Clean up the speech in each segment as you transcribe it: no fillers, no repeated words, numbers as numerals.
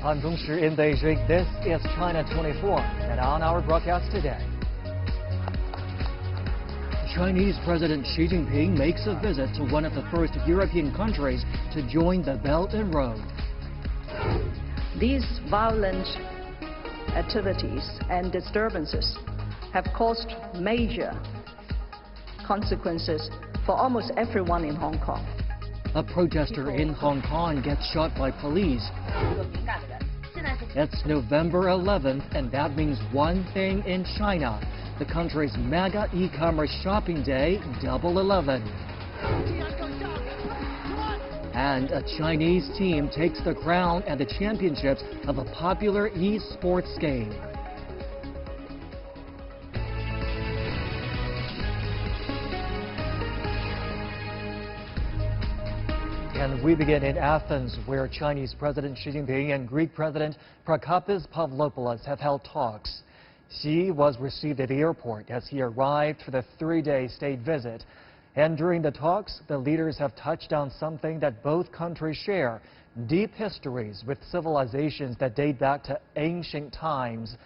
I'm Zhong Shi in Beijing. This is China 24, and on our broadcast today, Chinese President Xi Jinping makes a visit to one of the first European countries to join the Belt and Road. These violent activities and disturbances have caused major consequences for almost everyone in Hong Kong. A protester in Hong Kong gets shot by police. It's November 11th, and that means one thing in China: the country's mega e-commerce shopping day, Double 11. And a Chinese team takes the crown at the championships of a popular e-sports game. And we begin in Athens, where Chinese President Xi Jinping and Greek President Prakopis Pavlopoulos have held talks. Xi was received at the airport as he arrived for the three-day state visit. And during the talks, the leaders have touched on something that both countries share: deep histories with civilizations that date back to ancient times.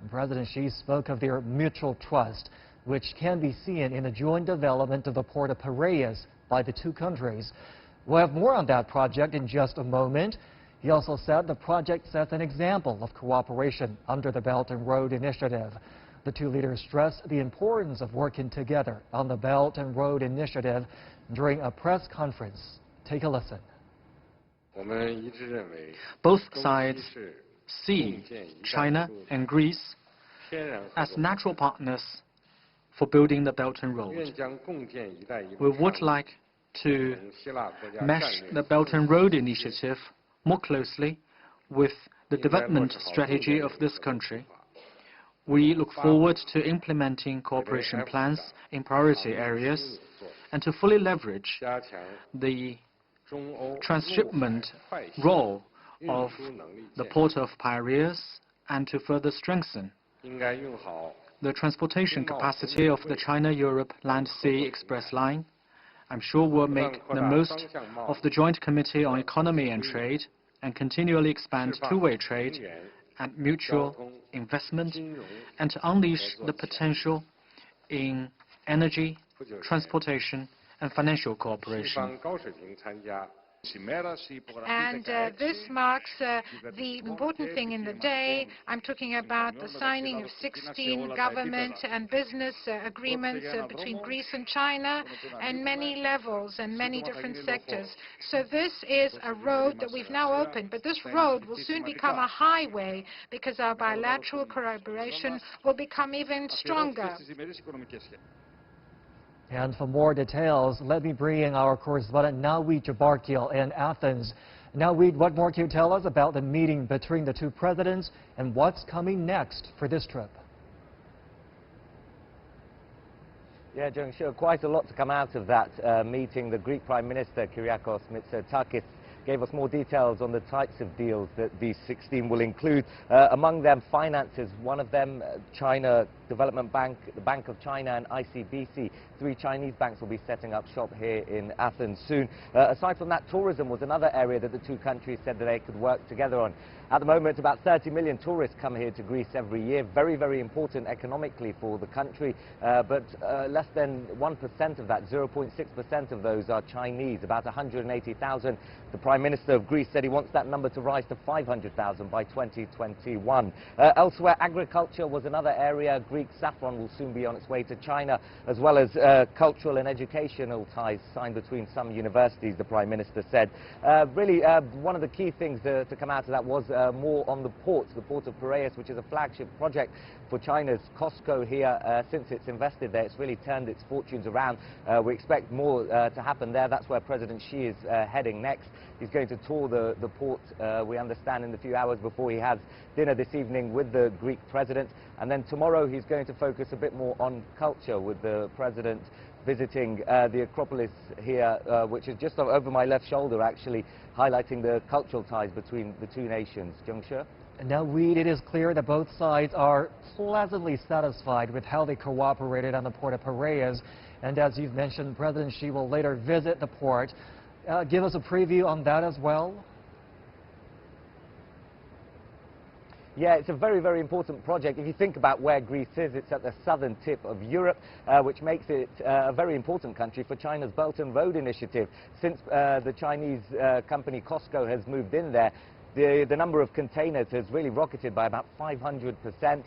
President Xi spoke of their mutual trust, which can be seen in the joint development of the port of Piraeus by the two countries. We'll have more on that project in just a moment. He also said the project sets an example of cooperation under the Belt and Road Initiative. The two leaders stressed the importance of working together on the Belt and Road Initiative during a press conference. Take a listen. Both sides see China and Greece as natural partners for building the Belt and Road. We would like to mesh the Belt and Road Initiative more closely with the development strategy of this country. We look forward to implementing cooperation plans in priority areas and to fully leverage the transshipment role of the port of Piraeus and to further strengthen the transportation capacity of the China-Europe Land-Sea Express Line. I'm sure we'll make the most of the Joint Committee on Economy and Trade and continually expand two-way trade and mutual investment, and to unleash the potential in energy, transportation, and financial cooperation. And this marks the important thing in the day. I'm talking about the signing of 16 government and business agreements between Greece and China and many levels and many different sectors. So this is a road that we've now opened, but this road will soon become a highway because our bilateral collaboration will become even stronger. And for more details, let me bring in our correspondent Nawi Jabarkil in Athens. Nawi, what more can you tell us about the meeting between the two presidents and what's coming next for this trip? Yeah, Jung, sure, quite a lot to come out of that meeting. The Greek Prime Minister, Kyriakos Mitsotakis, gave us more details on the types of deals that these 16 will include. Among them, finances. One of them, China Development Bank, the Bank of China, and ICBC. 3 Chinese banks will be setting up shop here in Athens soon. Aside from that, tourism was another area that the two countries said that they could work together on. At the moment, about 30 million tourists come here to Greece every year. Very, very important economically for the country. But less than 1% of that, 0.6% of those are Chinese, about 180,000. The Prime Minister of Greece said he wants that number to rise to 500,000 by 2021. Elsewhere, agriculture was another area. Greek saffron will soon be on its way to China, as well as cultural and educational ties signed between some universities, the Prime Minister said. Really, one of the key things to come out of that was more on the port of Piraeus, which is a flagship project for China's COSCO here. Since it's invested there, it's really turned its fortunes around. We expect more to happen there. That's where President Xi is heading next. He's going to tour the port, we understand, in a few hours before he has dinner this evening with the Greek president. And then tomorrow he's going to focus a bit more on culture, with the president visiting the Acropolis here, which is just over my left shoulder, actually, highlighting the cultural ties between the two nations. Jung Shi? Now, it is clear that both sides are pleasantly satisfied with how they cooperated on the port of Piraeus. And as you've mentioned, President Xi will later visit the port. Give us a preview on that as well. Yeah, it's a very, very important project. If you think about where Greece is, it's at the southern tip of Europe, which makes it a very important country for China's Belt and Road Initiative. Since the Chinese company COSCO has moved in there, the number of containers has really rocketed by about 500%.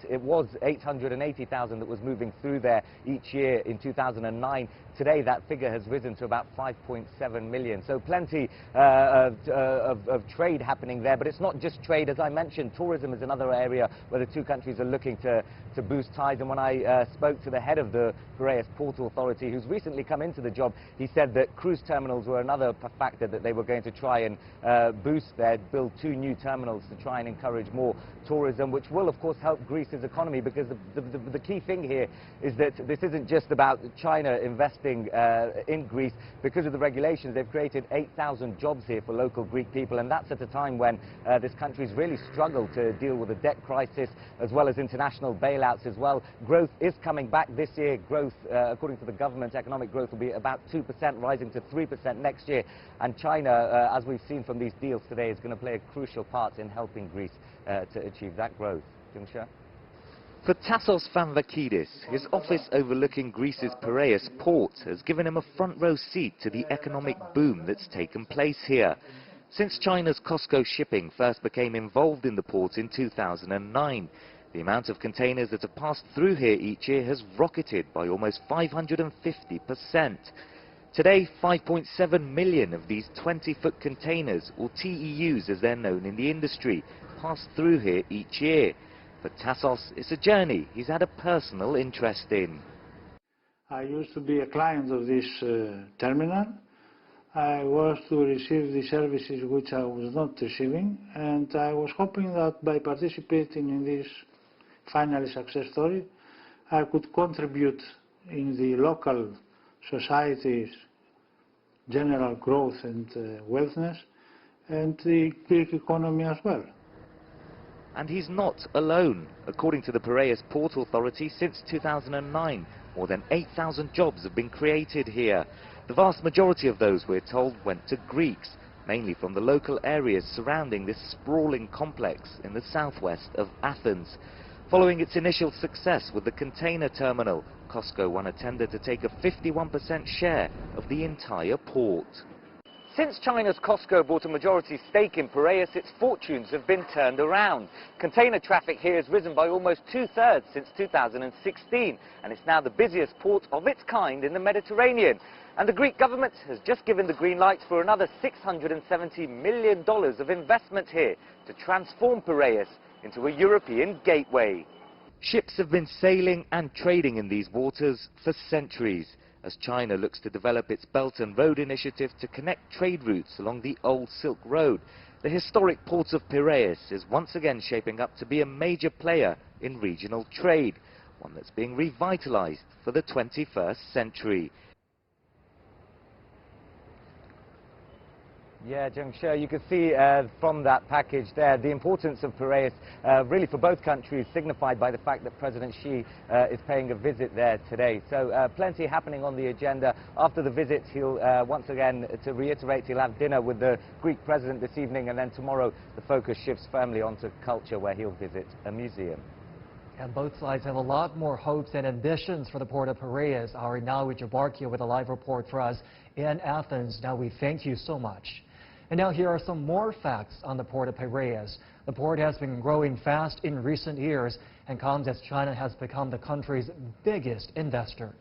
It was 880,000 that was moving through there each year in 2009. Today, that figure has risen to about 5.7 million. So plenty of trade happening there. But it's not just trade. As I mentioned, tourism is another area where the two countries are looking to boost ties. And when I spoke to the head of the Piraeus Port Authority, who's recently come into the job, he said that cruise terminals were another factor that they were going to try and boost there, build 2 new terminals to try and encourage more tourism, which will, of course, help Greece's economy, because the key thing here is that this isn't just about China investing in Greece. Because of the regulations, they've created 8,000 jobs here for local Greek people, and that's at a time when this country's really struggled to deal with the debt crisis, as well as international bailouts as well. Growth is coming back this year. Growth, according to the government, economic growth will be about 2%, rising to 3% next year. And China, as we've seen from these deals today, is going to play a crucial part in helping Greece to achieve that growth. Jung-Sha? For Tassos Fanvakidis, his office overlooking Greece's Piraeus port has given him a front-row seat to the economic boom that's taken place here. Since China's COSCO Shipping first became involved in the port in 2009, the amount of containers that have passed through here each year has rocketed by almost 550%. Today, 5.7 million of these 20-foot containers, or TEUs as they're known in the industry, pass through here each year. For Tassos, it's a journey he's had a personal interest in. I used to be a client of this terminal. I was to receive the services which I was not receiving, and I was hoping that by participating in this finally success story, I could contribute in the local society's general growth and wealthness, and the Greek economy as well. And he's not alone. According to the Piraeus Port Authority, since 2009, more than 8,000 jobs have been created here. The vast majority of those, we're told, went to Greeks, mainly from the local areas surrounding this sprawling complex in the southwest of Athens. Following its initial success with the container terminal, COSCO won a tender to take a 51% share of the entire port. Since China's COSCO bought a majority stake in Piraeus, its fortunes have been turned around. Container traffic here has risen by almost 2/3 since 2016, and it's now the busiest port of its kind in the Mediterranean. And the Greek government has just given the green light for another $670 million of investment here to transform Piraeus into a European gateway. Ships have been sailing and trading in these waters for centuries, as China looks to develop its Belt and Road Initiative to connect trade routes along the old Silk Road. The historic port of Piraeus is once again shaping up to be a major player in regional trade, one that's being revitalized for the 21st century. Yeah, Jung-Sha, you can see from that package there the importance of Piraeus really for both countries, signified by the fact that President Xi is paying a visit there today. So plenty happening on the agenda. After the visit, he'll once again, to reiterate, he'll have dinner with the Greek president this evening, and then tomorrow the focus shifts firmly onto culture, where he'll visit a museum. And both sides have a lot more hopes and ambitions for the port of Piraeus. Our Nawi Jabarkia with a live report for us in Athens. Now, we thank you so much. And now here are some more facts on the port of Piraeus. The port has been growing fast in recent years and comes as China has become the country's biggest investor.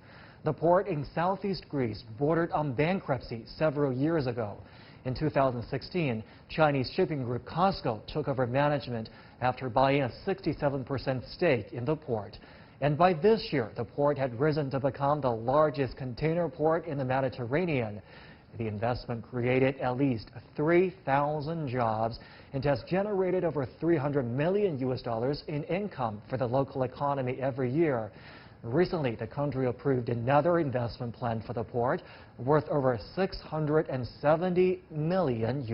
The port in southeast Greece bordered on bankruptcy several years ago. In 2016, Chinese shipping group COSCO took over management after buying a 67% stake in the port. And by this year, the port had risen to become the largest container port in the Mediterranean. The investment created at least 3,000 jobs and has generated over $300 million in income for the local economy every year. Recently, the country approved another investment plan for the port worth over $670 million.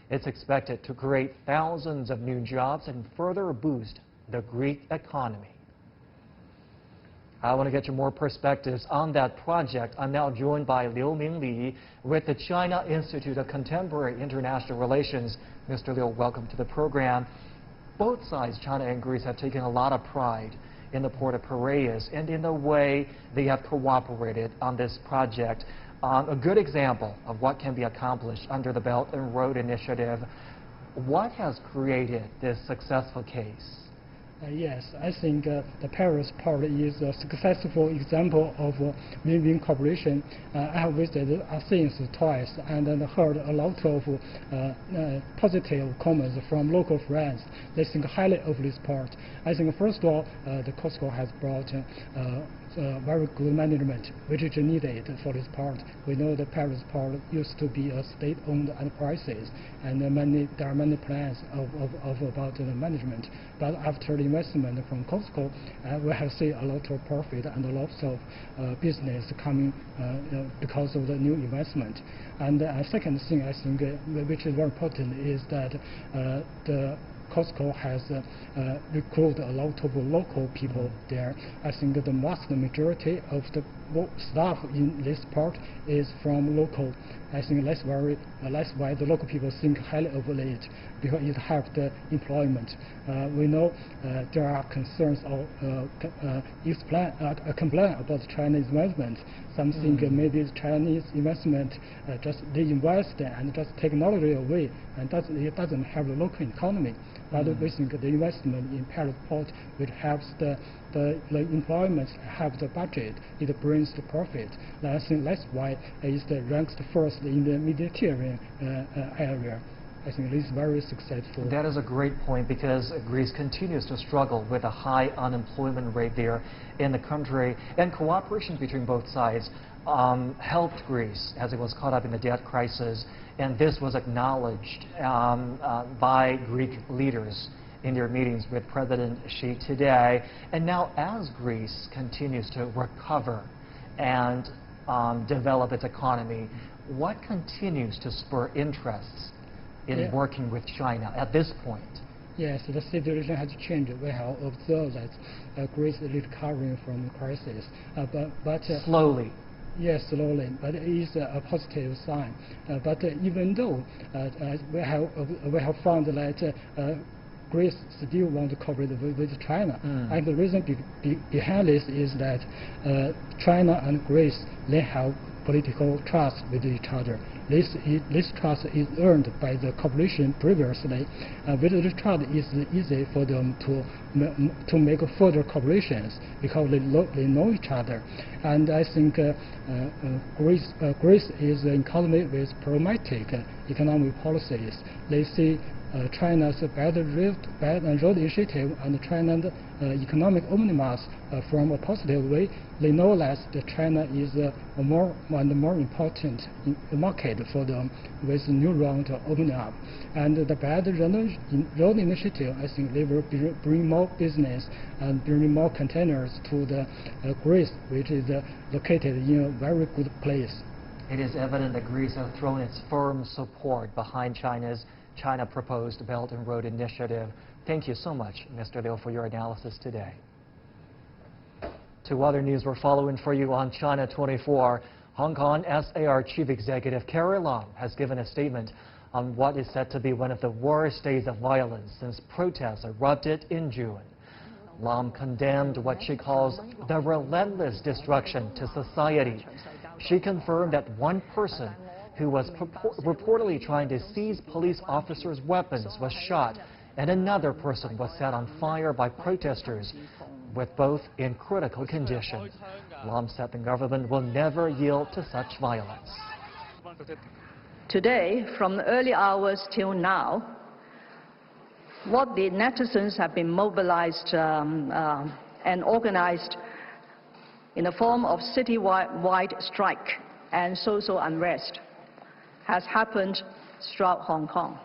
It's expected to create thousands of new jobs and further boost the Greek economy. I want to get you more perspectives on that project. I'm now joined by Liu Mingli with the China Institute of Contemporary International Relations. Mr. Liu, welcome to the program. Both sides, China and Greece, have taken a lot of pride in the port of Piraeus and in the way they have cooperated on this project. A good example of what can be accomplished under the Belt and Road Initiative. What has created this successful case? Yes, I think the Paris port is a successful example of win-win cooperation. I have visited Athens twice and then heard a lot of positive comments from local friends. They think highly of this port. I think first of all, the COSCO has brought very good management, which is needed for this port. We know the Paris port used to be a state-owned enterprises, and there are many plans about the management. But after the investment from COSCO, we have seen a lot of profit and lots of business coming because of the new investment. And second thing I think which is very important is that the COSCO has recruited a lot of local people there. I think the vast majority of the staff in this port is from local. I think that's why the local people think highly of it, because it helps the employment. We know there are concerns or complaint about Chinese investment. Something maybe Chinese investment they invest and just technology away, and it doesn't help the local economy. But we think the investment in Paris port, which helps the employment, helps the budget, it brings the profit. And I think that's why it's ranked first in the Mediterranean area. I think it is very successful. That is a great point, because Greece continues to struggle with a high unemployment rate there in the country, and cooperation between both sides helped Greece as it was caught up in the debt crisis, and this was acknowledged by Greek leaders in their meetings with President Xi today. And now, as Greece continues to recover and develop its economy, what continues to spur interests in working with China at this point? Yes, the situation has changed. We have observed that Greece is recovering from the crisis, but slowly. Yes, slowly, but it is a positive sign. But even though we have found that Greece still wants to cooperate with China, and the reason behind this is that China and Greece, they have political trust with each other. This trust is earned by the cooperation previously. With this trust, it's easy for them to make further cooperations because they know each other. And I think Greece is an economy with pragmatic economic policies. They see China's Belt and Road Initiative and China's economic omnibus from a positive way. They know that China is a more important market for them with new round opening up. And the Belt and Road Initiative, I think they will bring more business and bring more containers to the Greece, which is located in a very good place. It is evident that Greece has thrown its firm support behind China proposed Belt and Road Initiative. Thank you so much, Mr. Liu, for your analysis today. Two other news we're following for you on China 24. Hong Kong SAR Chief Executive Carrie Lam has given a statement on what is said to be one of the worst days of violence since protests erupted in June. Lam condemned what she calls the relentless destruction to society. She confirmed that one person who was reportedly trying to seize police officers' weapons was shot, and another person was set on fire by protesters, with both in critical condition. Lam said the government will never yield to such violence. Today, from the early hours till now, what the netizens have been mobilized and organized in the form of city-wide strike and social unrest has happened throughout Hong Kong.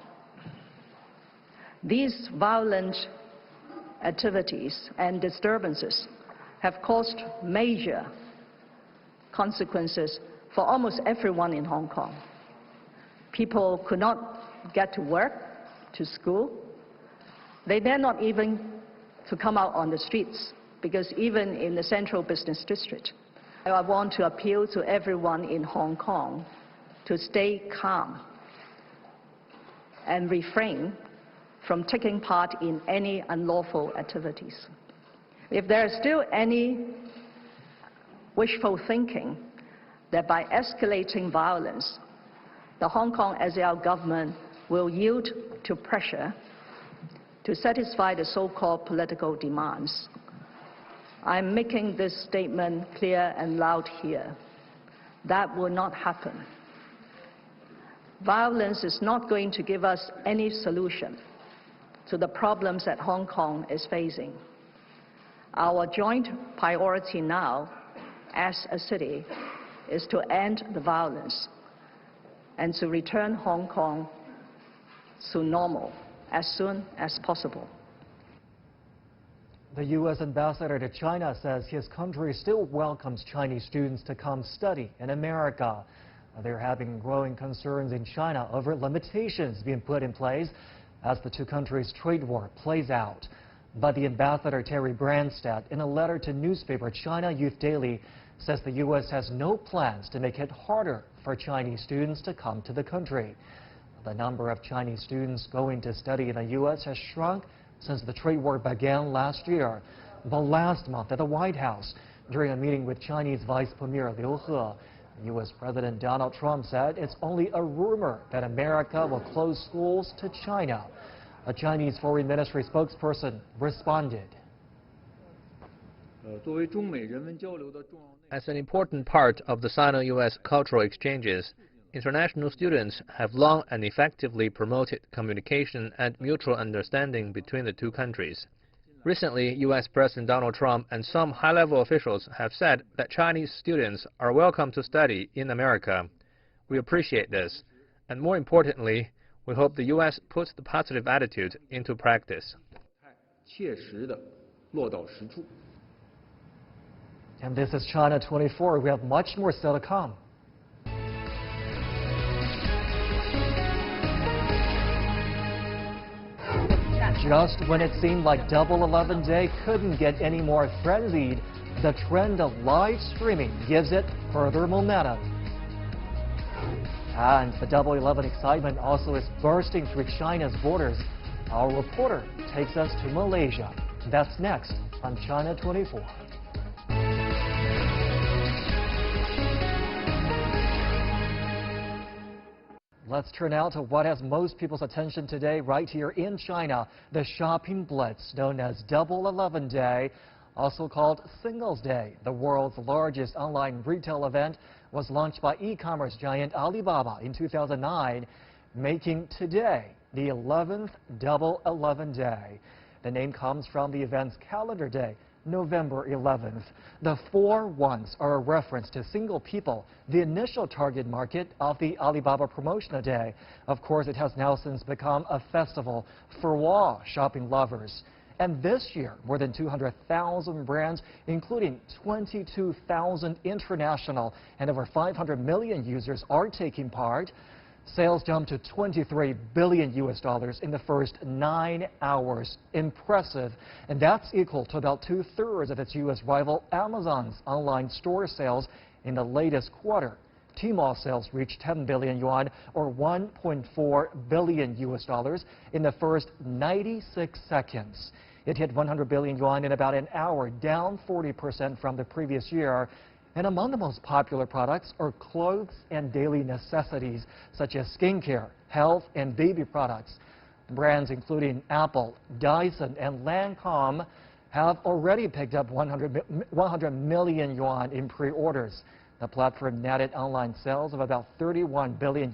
These violent activities and disturbances have caused major consequences for almost everyone in Hong Kong. People could not get to work, to school. They dare not even to come out on the streets, because even in the central business district, I want to appeal to everyone in Hong Kong to stay calm and refrain from taking part in any unlawful activities. If there is still any wishful thinking that by escalating violence, the Hong Kong SAR government will yield to pressure to satisfy the so-called political demands, I'm making this statement clear and loud here. That will not happen. Violence is not going to give us any solution to the problems that Hong Kong is facing. Our joint priority now, as a city, is to end the violence and to return Hong Kong to normal as soon as possible. The U.S. ambassador to China says his country still welcomes Chinese students to come study in America. They're having growing concerns in China over limitations being put in place as the two countries' trade war plays out. But the ambassador, Terry Branstad, in a letter to newspaper China Youth Daily, says the U.S. has no plans to make it harder for Chinese students to come to the country. The number of Chinese students going to study in the U.S. has shrunk since the trade war began last year. But last month at the White House, during a meeting with Chinese Vice Premier Liu He, U.S. President Donald Trump said it's only a rumor that America will close schools to China. A Chinese Foreign Ministry spokesperson responded. As an important part of the Sino-U.S. cultural exchanges, international students have long and effectively promoted communication and mutual understanding between the two countries. Recently, U.S. President Donald Trump and some high-level officials have said that Chinese students are welcome to study in America. We appreciate this, and more importantly, we hope the U.S. puts the positive attitude into practice. And this is China 24. We have much more still to come. Just when it seemed like Double 11 Day couldn't get any more frenzied, the trend of live streaming gives it further momentum. And the Double 11 excitement also is bursting through China's borders. Our reporter takes us to Malaysia. That's next on China 24. Let's turn now to what has most people's attention today right here in China, the shopping blitz known as Double 11 Day, also called Singles Day. The world's largest online retail event was launched by e-commerce giant Alibaba in 2009, making today the 11th Double 11 Day. The name comes from the event's calendar day, November 11th. The 4 ones are a reference to single people, the initial target market of the Alibaba Promotional Day. Of course, it has now since become a festival for all shopping lovers. And this year, more than 200,000 brands, including 22,000 international and over 500 million users, are taking part. Sales jumped to $23 billion in the first 9 hours. Impressive. And that's equal to about 2/3 of its U.S. rival Amazon's online store sales in the latest quarter. Tmall sales reached 10 billion yuan, or $1.4 billion in the first 96 seconds. It hit 100 billion yuan in about an hour, down 40% from the previous year. And among the most popular products are clothes and daily necessities, such as skincare, health, and baby products. Brands including Apple, Dyson, and Lancome have already picked up 100 million yuan in pre-orders. The platform netted online sales of about $31 billion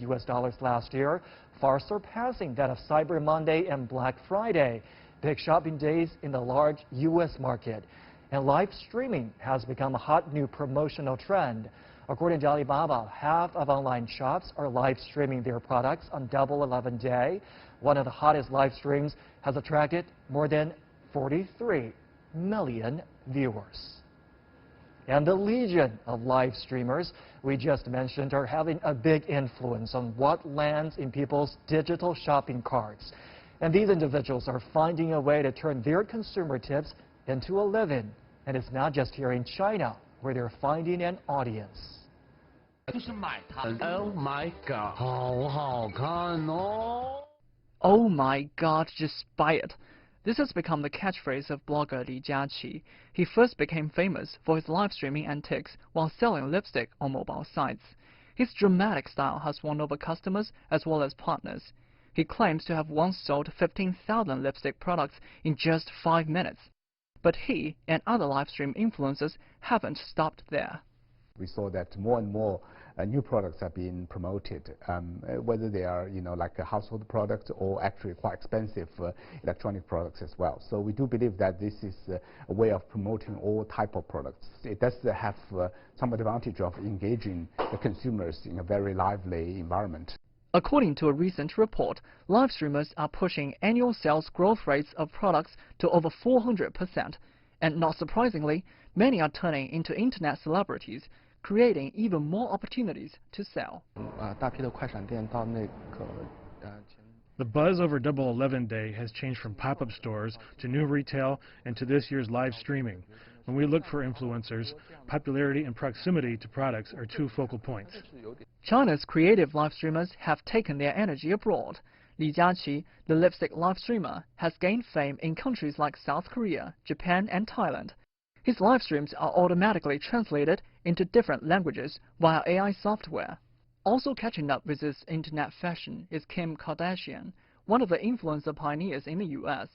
last year, far surpassing that of Cyber Monday and Black Friday, big shopping days in the large U.S. market. And live streaming has become a hot new promotional trend. According to Alibaba, half of online shops are live streaming their products on Double 11 Day. One of the hottest live streams has attracted more than 43 million viewers. And the legion of live streamers we just mentioned are having a big influence on what lands in people's digital shopping carts. And these individuals are finding a way to turn their consumer tips into a living. And it's not just here in China where they're finding an audience. Oh my God, 好好看哦! Oh my God, just buy it. This has become the catchphrase of blogger Li Jiaqi. He first became famous for his live streaming antics while selling lipstick on mobile sites. His dramatic style has won over customers as well as partners. He claims to have once sold 15,000 lipstick products in just 5 minutes. But he and other live stream influencers haven't stopped there. We saw that more and more new products are being promoted, whether they are, like a household product or actually quite expensive electronic products as well. So we do believe that this is a way of promoting all type of products. It does have some advantage of engaging the consumers in a very lively environment. According to a recent report, live streamers are pushing annual sales growth rates of products to over 400%. And not surprisingly, many are turning into internet celebrities, creating even more opportunities to sell. The buzz over Double 11 Day has changed from pop-up stores to new retail and to this year's live streaming. When we look for influencers, popularity and proximity to products are two focal points. China's creative live streamers have taken their energy abroad. Li Jiaqi, the lipstick live streamer, has gained fame in countries like South Korea, Japan and Thailand. His live streams are automatically translated into different languages via AI software. Also catching up with this internet fashion is Kim Kardashian, one of the influencer pioneers in the US.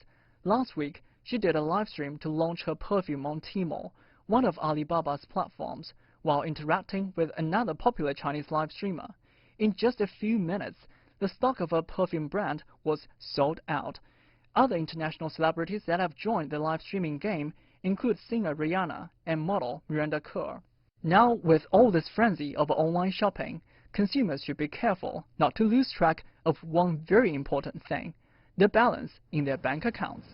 Last week, she did a live stream to launch her perfume on Tmall, one of Alibaba's platforms, while interacting with another popular Chinese live streamer. In just a few minutes, the stock of her perfume brand was sold out. Other international celebrities that have joined the live streaming game include singer Rihanna and model Miranda Kerr. Now, with all this frenzy of online shopping, consumers should be careful not to lose track of one very important thing: the balance in their bank accounts.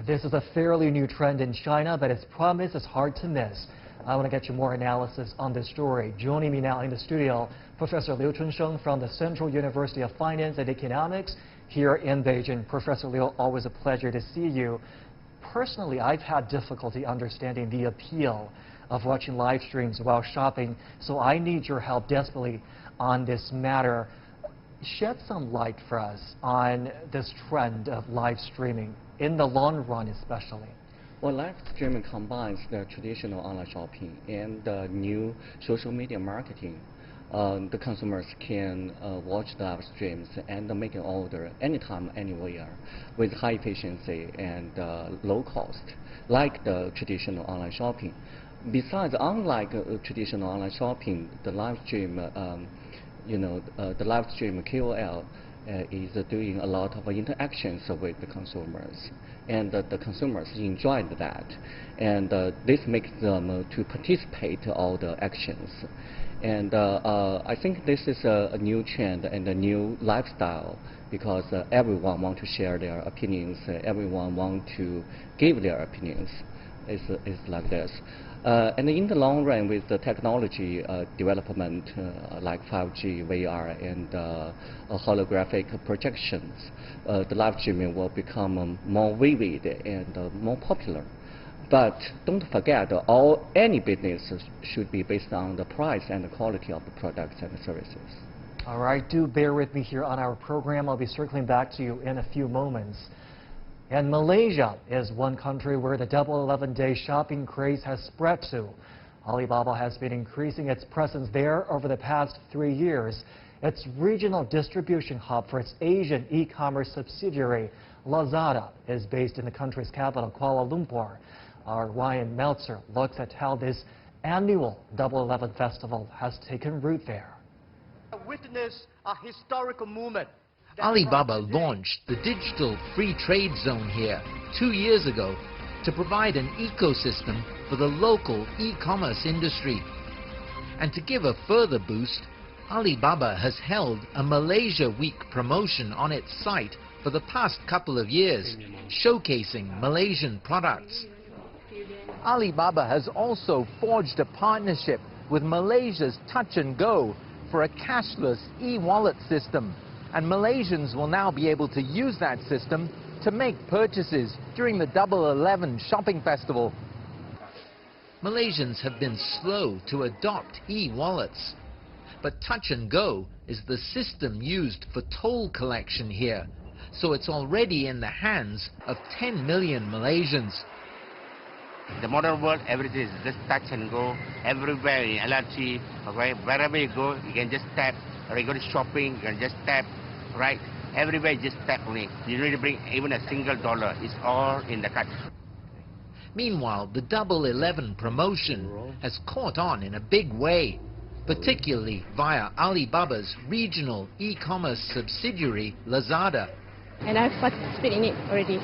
This is a fairly new trend in China, but its promise is hard to miss. I want to get you more analysis on this story. Joining me now in the studio, Professor Liu Chunsheng from the Central University of Finance and Economics here in Beijing. Professor Liu, always a pleasure to see you. Personally, I've had difficulty understanding the appeal of watching live streams while shopping, so I need your help desperately on this matter. Shed some light for us on this trend of live streaming, in the long run especially. Well, live streaming combines the traditional online shopping and the new social media marketing. The consumers can watch the live streams and make an order anytime, anywhere, with high efficiency and low cost, like the traditional online shopping. Besides, unlike traditional online shopping, the live stream, the live stream KOL is doing a lot of interactions with the consumers, and the consumers enjoyed that, and this makes them to participate in all the actions. And I think this is a new trend and a new lifestyle, because everyone wants to share their opinions, everyone wants to give their opinions. It's like this. And in the long run, with the technology development like 5G, VR, and holographic projections, the live streaming will become more vivid and more popular. But don't forget, any business should be based on the price and the quality of the products and the services. All right, do bear with me here on our program. I'll be circling back to you in a few moments. And Malaysia is one country where the Double 11 Day shopping craze has spread to. Alibaba has been increasing its presence there over the past 3 years. Its regional distribution hub for its Asian e-commerce subsidiary, Lazada, is based in the country's capital, Kuala Lumpur. Our Ryan Meltzer looks at how this annual Double 11 festival has taken root there. Witness a historical moment. Alibaba launched the Digital Free Trade Zone here 2 years ago to provide an ecosystem for the local e-commerce industry. And to give a further boost, Alibaba has held a Malaysia Week promotion on its site for the past couple of years, showcasing Malaysian products. Alibaba has also forged a partnership with Malaysia's Touch and Go for a cashless e-wallet system. And Malaysians will now be able to use that system to make purchases during the Double 11 shopping festival. Malaysians have been slow to adopt e-wallets, but Touch and Go is the system used for toll collection here, so it's already in the hands of 10 million Malaysians. The modern world, everything is just touch and go. Everywhere in LRT, okay, wherever you go, you can just tap. Or you go to shopping, you can just tap, right? Everywhere you just tap only. You don't need to bring even a single dollar. It's all in the card. Meanwhile, the Double 11 promotion has caught on in a big way, particularly via Alibaba's regional e-commerce subsidiary, Lazada. And I've participated in it already.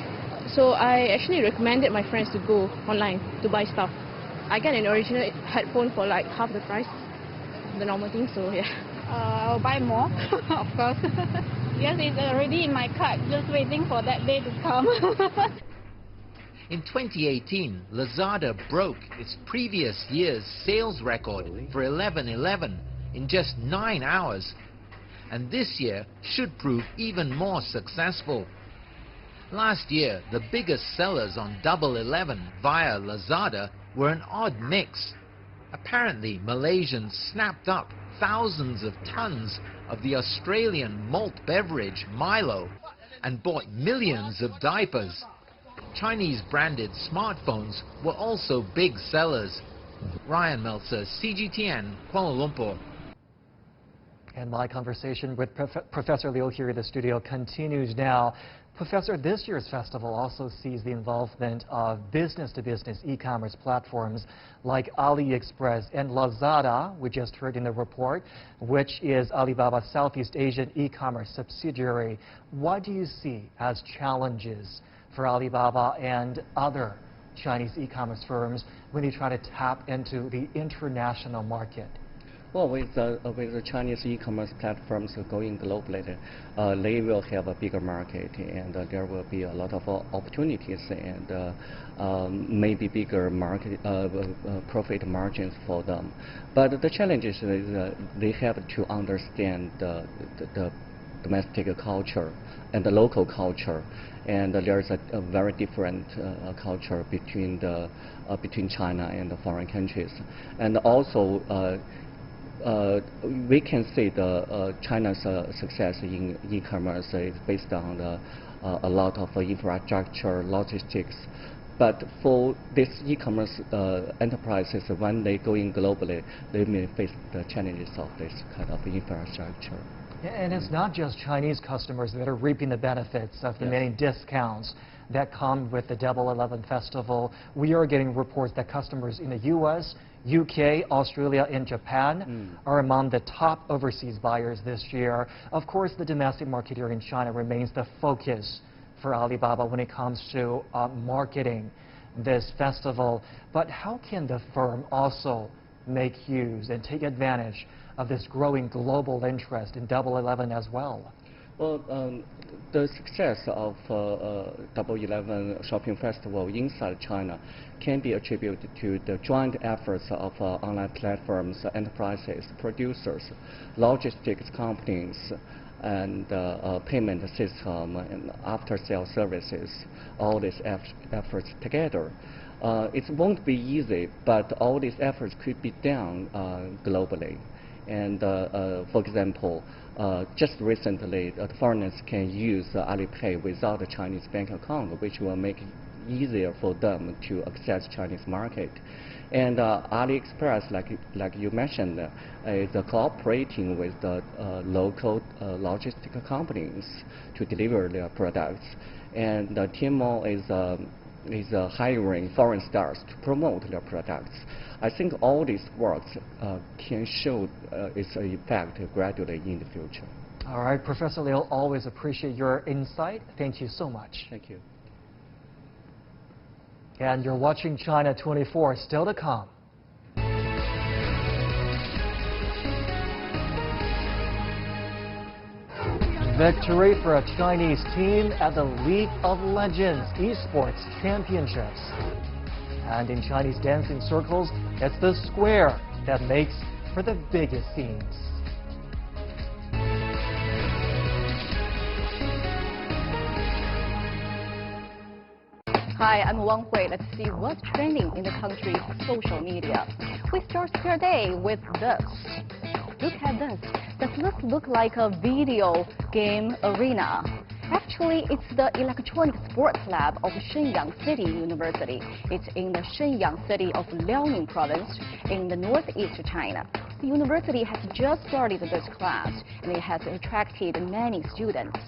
So I actually recommended my friends to go online to buy stuff. I get an original headphone for like half the price, the normal thing, so yeah. I'll buy more, of course. Yes, it's already in my cart, just waiting for that day to come. In 2018, Lazada broke its previous year's sales record for 11/11 in just 9 hours. And this year should prove even more successful. Last year, the biggest sellers on Double 11 via Lazada were an odd mix. Apparently, Malaysians snapped up thousands of tons of the Australian malt beverage Milo and bought millions of diapers. Chinese-branded smartphones were also big sellers. Ryan Meltzer, CGTN, Kuala Lumpur. And my conversation with Professor Liu here in the studio continues now. Professor, this year's festival also sees the involvement of business-to-business e-commerce platforms like AliExpress and Lazada, we just heard in the report, which is Alibaba's Southeast Asian e-commerce subsidiary. What do you see as challenges for Alibaba and other Chinese e-commerce firms when they try to tap into the international market? Well, with the Chinese e-commerce platforms going globally, they will have a bigger market, and there will be a lot of opportunities and maybe bigger market profit margins for them. But the challenge is they have to understand the domestic culture and the local culture, and there's a very different culture between China and the foreign countries, and also. We can see China's success in e-commerce is based on a lot of infrastructure, logistics. But for these e-commerce enterprises, when they go in globally, they may face the challenges of this kind of infrastructure. And it's not just Chinese customers that are reaping the benefits of the many discounts that come with the Double 11 festival. We are getting reports that customers in the U.S., UK, Australia, and Japan are among the top overseas buyers this year. Of course, the domestic market here in China remains the focus for Alibaba when it comes to marketing this festival. But how can the firm also make use and take advantage of this growing global interest in Double 11 as well? Well, the success of Double 11 Shopping Festival inside China can be attributed to the joint efforts of online platforms, enterprises, producers, logistics companies, and payment system and after-sale services. All these efforts together. It won't be easy, but all these efforts could be done globally. And for example, just recently, foreigners can use Alipay without a Chinese bank account, which will make it easier for them to access Chinese market. And AliExpress, like you mentioned, is cooperating with the local logistic companies to deliver their products. And Tmall is hiring foreign stars to promote their products. I think all these works can show its effect gradually in the future. All right, Professor Liu, always appreciate your insight. Thank you so much. Thank you. And you're watching China 24, still to come. Victory for a Chinese team at the League of Legends Esports Championships. And in Chinese dancing circles, it's the square that makes for the biggest scenes. Hi, I'm Wang Hui. Let's see what's trending in the country's social media. We start your day with this. Look at this. Does this look like a video game arena? Actually, it's the Electronic Sports Lab of Shenyang City University. It's in the Shenyang city of Liaoning province in the northeast China. The university has just started this class, and it has attracted many students.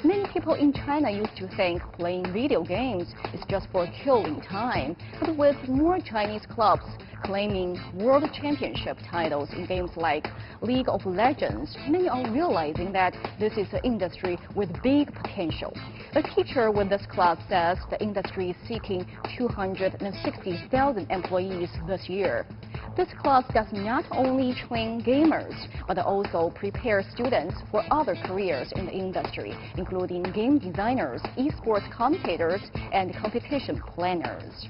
Many people in China used to think playing video games is just for killing time, but with more Chinese clubs claiming world championship titles in games like League of Legends, many are realizing that this is an industry with big potential. A teacher with this class says the industry is seeking 260,000 employees this year. This class does not only train gamers, but also prepare students for other careers in the industry, including game designers, esports commentators, and competition planners.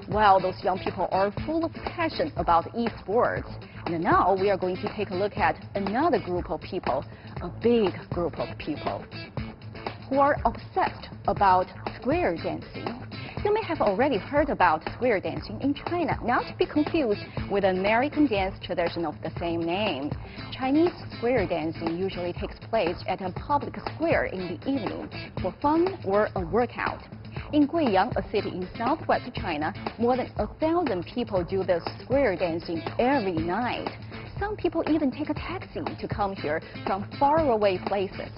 Well, those young people are full of passion about esports. And now we are going to take a look at another group of people, a big group of people, who are obsessed about square dancing. You may have already heard about square dancing in China, not to be confused with the American dance tradition of the same name. Chinese square dancing usually takes place at a public square in the evening for fun or a workout. In Guiyang, a city in southwest China, more than 1,000 people do this square dancing every night. Some people even take a taxi to come here from faraway places.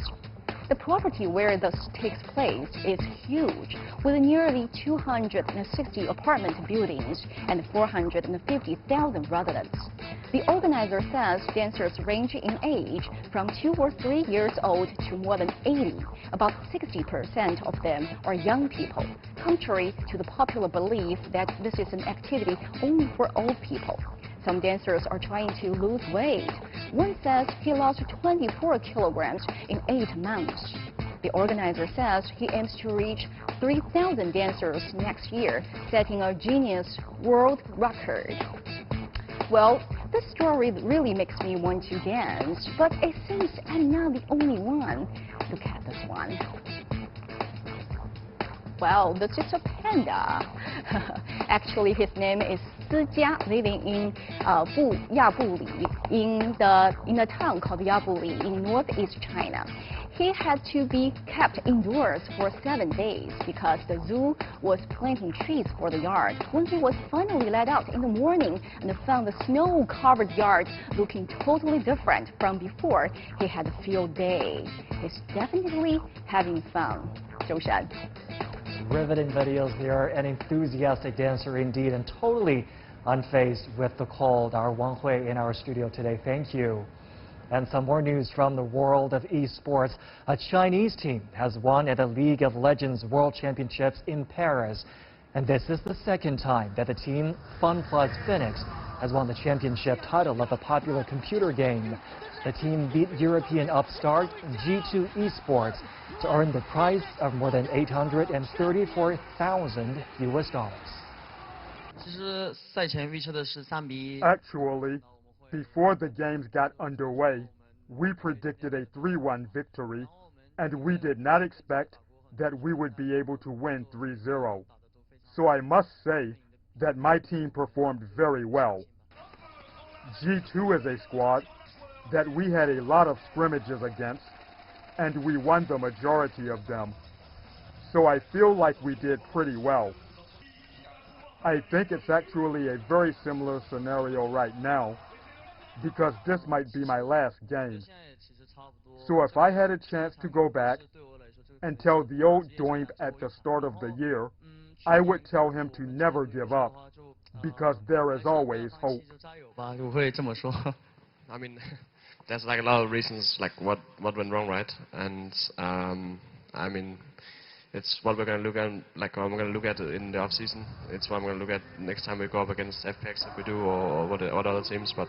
The property where this takes place is huge, with nearly 260 apartment buildings and 450,000 residents. The organizer says dancers range in age from 2 or 3 years old to more than 80. About 60% of them are young people, contrary to the popular belief that this is an activity only for old people. Some dancers are trying to lose weight. One says he lost 24 kilograms in 8 months. The organizer says he aims to reach 3,000 dancers next year, setting a Guinness World Record. Well, this story really makes me want to dance, but it seems I'm not the only one. Look at this one. Well, this is a panda. Actually, his name is Sijia, living in Yabuli, in a town called Yabuli in northeast China. He had to be kept indoors for 7 days because the zoo was planting trees for the yard. When he was finally let out in the morning and found the snow-covered yard looking totally different from before, he had a field day. He's definitely having fun. Zhoushan. Riveting videos there, an enthusiastic dancer indeed, and totally unfazed with the cold. Our Wang Hui in our studio today. Thank you. And some more news from the world of esports. A Chinese team has won at the League of Legends World Championships in Paris. And this is the second time that the team Fun Plus Phoenix has won the championship title of the popular computer game. The team beat European upstart G2 Esports to earn the prize of more than $834,000 US. Actually, before the games got underway, we predicted a 3-1 victory, and we did not expect that we would be able to win 3-0. So I must say that my team performed very well. G2 is a squad that we had a lot of scrimmages against, and we won the majority of them. So I feel like we did pretty well. I think it's actually a very similar scenario right now, because this might be my last game. So if I had a chance to go back and tell the old Doimp at the start of the year, I would tell him to never give up, because there is always hope. I mean, there's like a lot of reasons like what went wrong, right? And I mean, it's what we're going to look at, like I'm going to look at in the off season. It's what I'm going to look at next time we go up against FPX if we do, or what other teams. But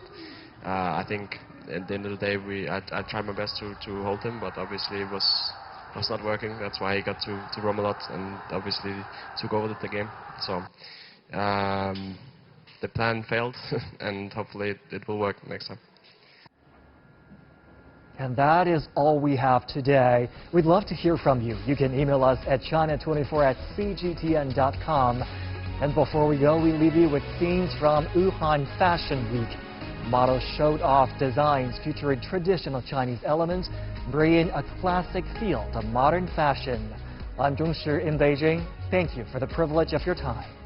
I think at the end of the day, I tried my best to hold him, but obviously it was not working. That's why he got to roam a lot and obviously took over the game. So the plan failed, and hopefully it will work next time. And that is all we have today. We'd love to hear from you. You can email us at china24@cgtn.com. And before we go, we leave you with scenes from Wuhan Fashion Week. Models showed off designs featuring traditional Chinese elements, bringing a classic feel to modern fashion. I'm Zhong Shi in Beijing. Thank you for the privilege of your time.